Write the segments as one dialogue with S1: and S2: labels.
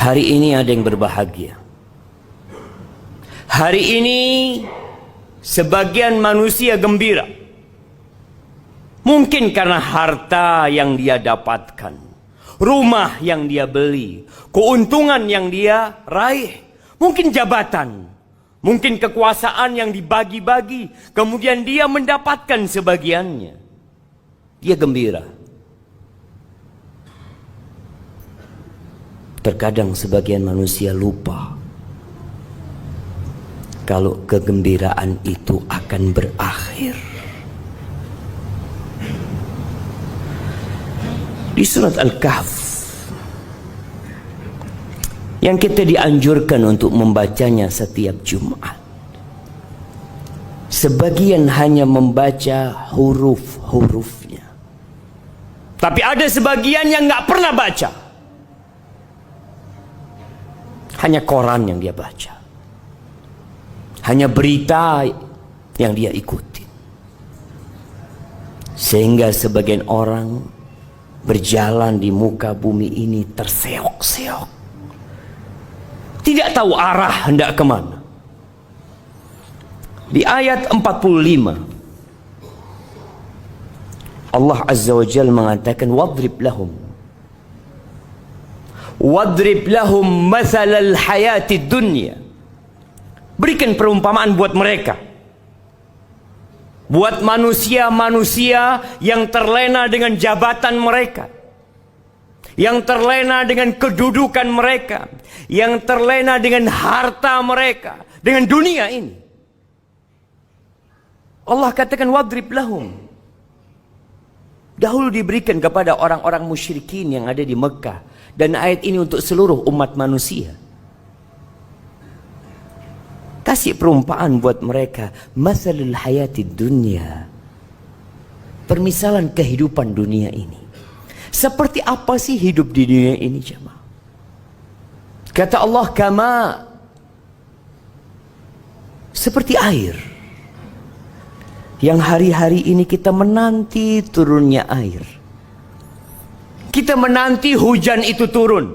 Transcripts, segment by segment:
S1: Hari ini ada yang berbahagia. Hari ini sebagian manusia gembira. Mungkin karena harta yang dia dapatkan, rumah yang dia beli, keuntungan yang dia raih, mungkin jabatan, mungkin kekuasaan yang dibagi-bagi, kemudian dia mendapatkan sebagiannya. Dia gembira. Terkadang sebagian manusia lupa kalau kegembiraan itu akan berakhir. Di surat Al-Kahf yang kita dianjurkan untuk membacanya setiap Jumat, sebagian hanya membaca huruf-hurufnya, tapi ada sebagian yang nggak pernah baca. Hanya koran yang dia baca, hanya berita yang dia ikuti, sehingga sebagian orang berjalan di muka bumi ini terseok-seok, tidak tahu arah hendak kemana. Di ayat 45 Allah Azza wa Jalla mengatakan, Wadrib lahum mathalal hayatid dunya. Berikan perumpamaan buat mereka, buat manusia-manusia yang terlena dengan jabatan mereka, yang terlena dengan kedudukan mereka, yang terlena dengan harta mereka, dengan dunia ini. Allah katakan wadrib lahum. Dahulu diberikan kepada orang-orang musyrikin yang ada di Mekah, dan ayat ini untuk seluruh umat manusia. Kasih perumpamaan buat mereka, masalul hayatid dunya, permisalan kehidupan dunia ini. Seperti apa sih hidup di dunia ini, jemaah? Kata Allah, seperti air yang hari-hari ini kita menanti turunnya air. Kita menanti hujan itu turun.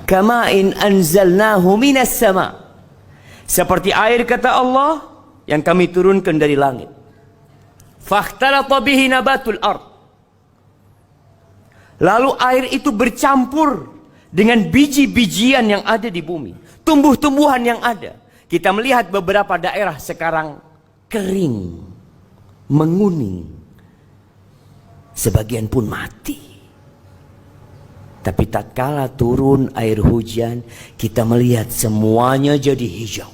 S1: Kama'in anzalnahu minas sama. Seperti air, kata Allah, yang kami turunkan dari langit. Fakhtalata bihi nabatul ard. Lalu air itu bercampur dengan biji-bijian yang ada di bumi, tumbuh-tumbuhan yang ada. Kita melihat beberapa daerah sekarang kering, menguning, sebagian pun mati. Tapi tatkala turun air hujan, kita melihat semuanya jadi hijau.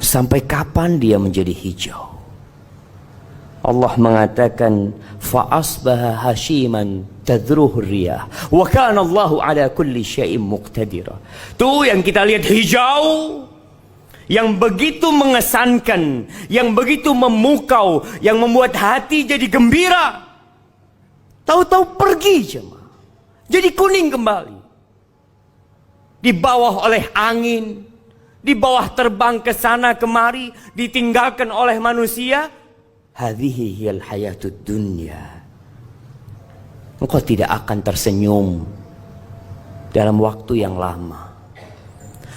S1: Sampai kapan dia menjadi hijau? Allah mengatakan, fa'asbaha hashiman tadruhu riyah wa kana Allahu ala kulli syai'in muqtadira. Tuh yang kita lihat hijau, yang begitu mengesankan, yang begitu memukau, yang membuat hati jadi gembira. Tahu-tahu pergi, jemaah, jadi kuning kembali. Dibawa oleh angin, di bawah terbang ke sana kemari, ditinggalkan oleh manusia. Hadhihi hiyal hayatud dunya. Engkau tidak akan tersenyum dalam waktu yang lama.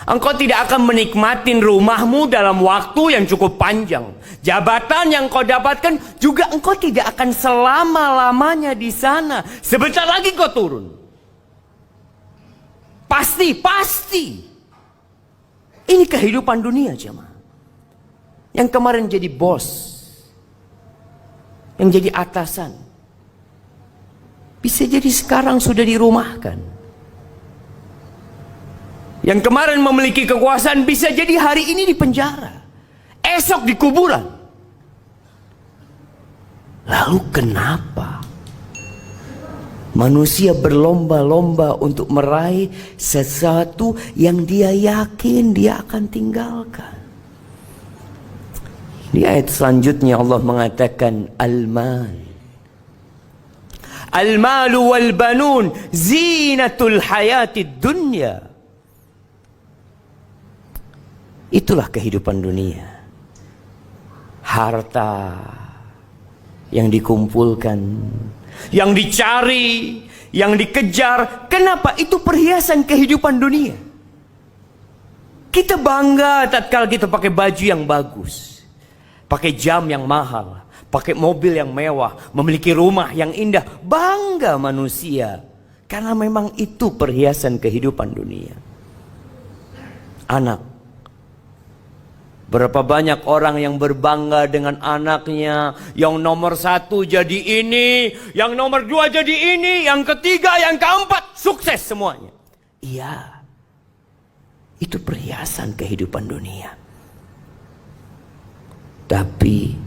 S1: Engkau tidak akan menikmatin rumahmu dalam waktu yang cukup panjang. Jabatan yang kau dapatkan juga engkau tidak akan selama-lamanya di sana. Sebentar lagi kau turun. Pasti. Ini kehidupan dunia, jemaah. Yang kemarin jadi bos, yang jadi atasan, bisa jadi sekarang sudah dirumahkan. Yang kemarin memiliki kekuasaan bisa jadi hari ini di penjara, esok di kuburan. Lalu kenapa manusia berlomba-lomba untuk meraih sesuatu yang dia yakin dia akan tinggalkan? Di ayat selanjutnya Allah mengatakan, Al-malu wal banun zinatul hayatid dunya. Itulah kehidupan dunia. Harta, yang dikumpulkan, yang dicari, yang dikejar. Kenapa? Itu perhiasan kehidupan dunia. Kita bangga tatkala kita pakai baju yang bagus, pakai jam yang mahal, pakai mobil yang mewah, memiliki rumah yang indah. Bangga manusia, karena memang itu perhiasan kehidupan dunia. Anak. Berapa banyak orang yang berbangga dengan anaknya. Yang nomor 1 jadi ini, yang nomor 2 jadi ini, yang ketiga, yang keempat, sukses semuanya. Iya, itu perhiasan kehidupan dunia. Tapi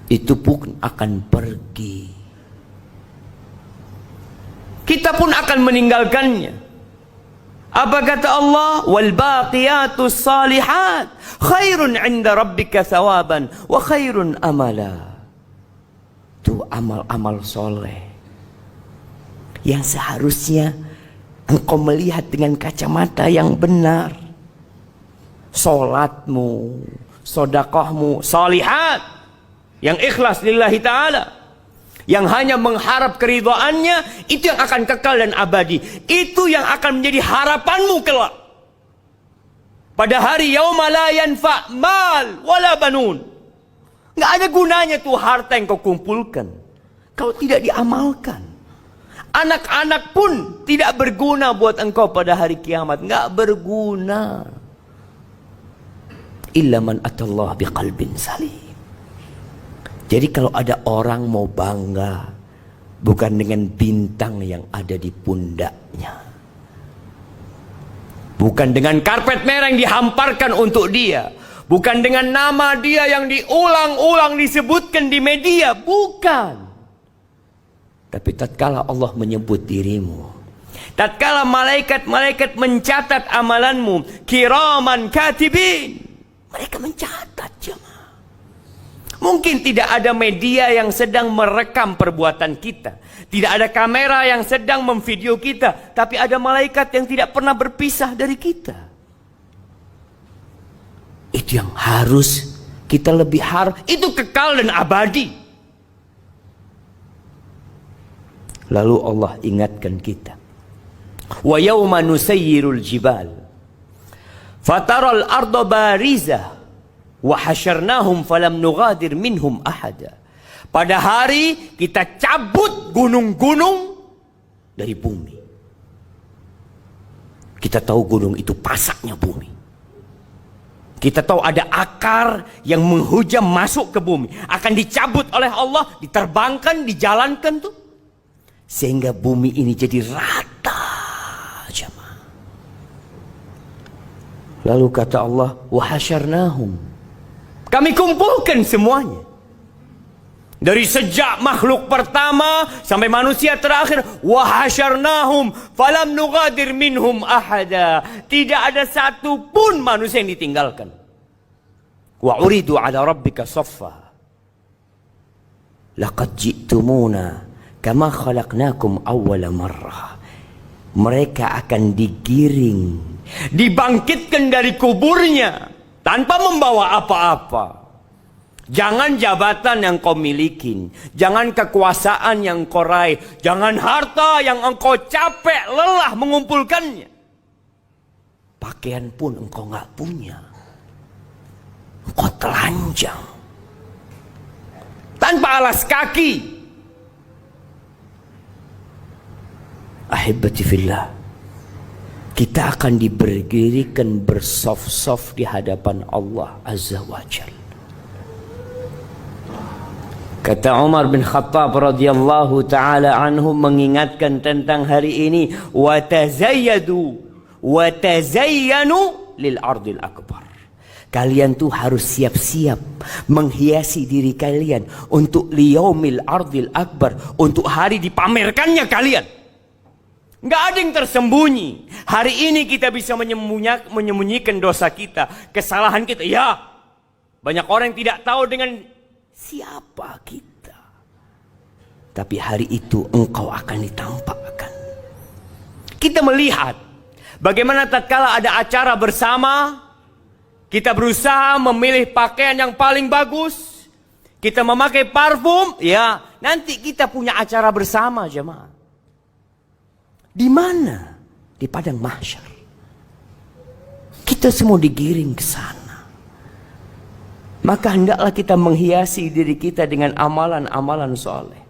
S1: itu pun akan pergi. Kita pun akan meninggalkannya. Apa kata Allah? Wal baqiyatus salihat khairun 'inda rabbika thawaban wa khairun amala. Itu amal-amal soleh yang seharusnya engkau melihat dengan kacamata yang benar. Solatmu, sedekahmu, salihat yang ikhlas lillahi ta'ala, yang hanya mengharap keridhaannya, itu yang akan kekal dan abadi. Itu yang akan menjadi harapanmu kelak. Pada hari yauma la yanfa' mal wala banun. Nggak ada gunanya tuh harta yang kau kumpulkan kalau tidak diamalkan. Anak-anak pun tidak berguna buat engkau pada hari kiamat. Nggak berguna. Illa man atallah biqalbin salim. Jadi kalau ada orang mau bangga, bukan dengan bintang yang ada di pundaknya, bukan dengan karpet merah yang dihamparkan untuk dia, bukan dengan nama dia yang diulang-ulang disebutkan di media, bukan. Tapi tatkala Allah menyebut dirimu, tatkala malaikat-malaikat mencatat amalanmu, kiraman katibin, mereka mencatat, jemaah. Mungkin tidak ada media yang sedang merekam perbuatan kita, tidak ada kamera yang sedang memvideo kita, tapi ada malaikat yang tidak pernah berpisah dari kita. Itu yang harus kita lebih harap, itu kekal dan abadi. Lalu Allah ingatkan kita, wa yawma nusayyirul jibal fataral arda barizah wa hasyarnahum falam nughadir minhum ahada. Pada hari kita cabut gunung-gunung dari bumi. Kita tahu gunung itu pasaknya bumi. Kita tahu ada akar yang menghujam masuk ke bumi, akan dicabut oleh Allah, diterbangkan, dijalankan tuh, sehingga bumi ini jadi rata. Jemaah. Lalu kata Allah, wa hasyarnahum, kami kumpulkan semuanya. Dari sejak makhluk pertama sampai manusia terakhir. Wa hasyarnahum falam nughadir minhum ahada. Tidak ada satu pun manusia yang ditinggalkan. Wa uridu ala rabbika saffa. Laqad ji'tumuna kama khalaqnakum awwala marrah. Mereka akan digiring, dibangkitkan dari kuburnya tanpa membawa apa-apa. Jangan jabatan yang kau miliki, jangan kekuasaan yang kau raih, jangan harta yang engkau capek lelah mengumpulkannya. Pakaian pun engkau nggak punya, engkau telanjang, tanpa alas kaki. Ahibati fillah, kita akan diberdirikan bersaf-saf di hadapan Allah Azza wa Jalla. Kata Umar bin Khattab radhiyallahu taala anhu mengingatkan tentang hari ini, wa tazayyadu wa tazayyanu lil ardil akbar. Kalian tuh harus siap-siap menghiasi diri kalian untuk liyaumil ardil akbar, untuk hari dipamerkannya kalian. Nggak ada yang tersembunyi. Hari ini kita bisa menyembunyikan dosa kita, kesalahan kita. Ya, banyak orang yang tidak tahu dengan siapa kita. Tapi hari itu engkau akan ditampakkan. Kita melihat bagaimana tatkala ada acara bersama, kita berusaha memilih pakaian yang paling bagus. kita memakai parfum, ya nanti kita punya acara bersama jemaah. Di mana? Di padang mahsyar. Kita semua digiring ke sana. Maka hendaklah kita menghiasi diri kita dengan amalan-amalan soleh.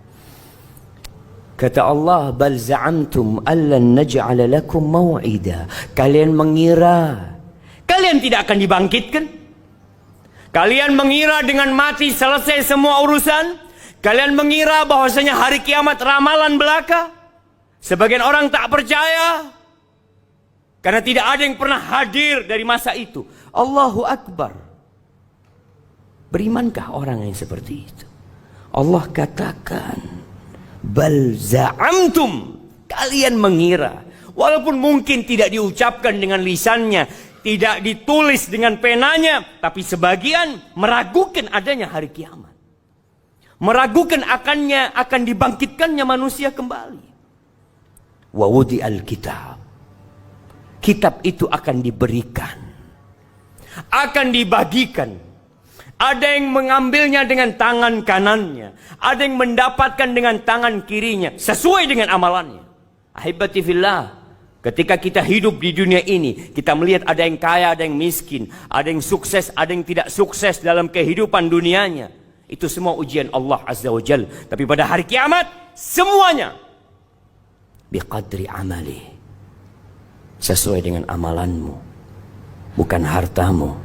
S1: Kata Allah, bal za'amtum allan naj'ala lakum mau'ida. Kalian mengira kalian tidak akan dibangkitkan? Kalian mengira dengan mati selesai semua urusan? Kalian mengira bahwasanya hari kiamat ramalan belaka? Sebagian orang tak percaya karena tidak ada yang pernah hadir dari masa itu. Allahu Akbar. Berimankah orang yang seperti itu? Allah katakan, bal za'amtum, kalian mengira. Walaupun mungkin tidak diucapkan dengan lisannya, tidak ditulis dengan penanya, tapi sebagian meragukan adanya hari kiamat. Meragukan akan dibangkitkannya manusia kembali. Wa wudi'al kitab. Kitab itu akan diberikan. Akan dibagikan. Ada yang mengambilnya dengan tangan kanannya. Ada yang mendapatkan dengan tangan kirinya. Sesuai dengan amalannya. Ahibati fillah. Ketika kita hidup di dunia ini, kita melihat ada yang kaya, ada yang miskin, ada yang sukses, ada yang tidak sukses dalam kehidupan dunianya. Itu semua ujian Allah Azza wa Jal. Tapi pada hari kiamat, semuanya biqadri amali. Sesuai dengan amalanmu. Bukan hartamu,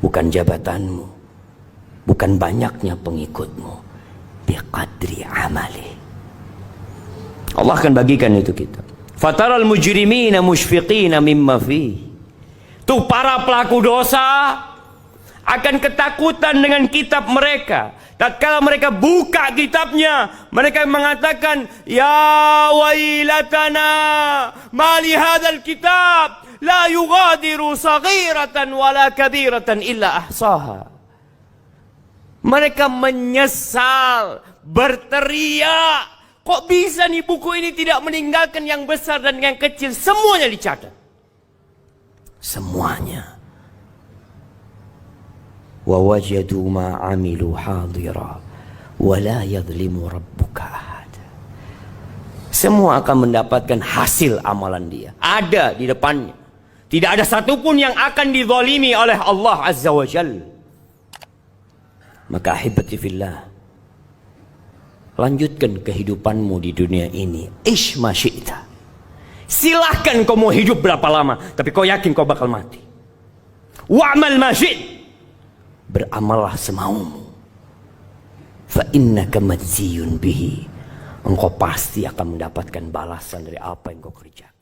S1: bukan jabatanmu, bukan banyaknya pengikutmu. Biqadri amali. Allah akan bagikan itu kita. Fataral mujrimina musyfiqina mimma fi. Tuh para pelaku dosa akan ketakutan dengan kitab mereka. Tatkala mereka buka kitabnya, mereka mengatakan, ya wailatana, mali hadzal kitab, la yughadiru saghiratan wala kabiratan illa ahsaha. Mereka menyesal, berteriak, kok bisa nih buku ini tidak meninggalkan yang besar dan yang kecil, semuanya dicatat. Semuanya. Wa wajadu ma amilu hadira wa la yadhlimu rabbuka ahad. Semua akan mendapatkan hasil amalan dia. Ada di depannya. Tidak ada satupun yang akan dizalimi oleh Allah Azza wa Jalla. Maka ahibati fillah, lanjutkan kehidupanmu di dunia ini. Ish ma syi'ta. Silahkan kau mau hidup berapa lama, tapi kau yakin kau bakal mati. Wa'mal ma syi'ta. Beramallah semaumu. Fa innaka majziyun bihi. Engkau pasti akan mendapatkan balasan dari apa yang kau kerjakan.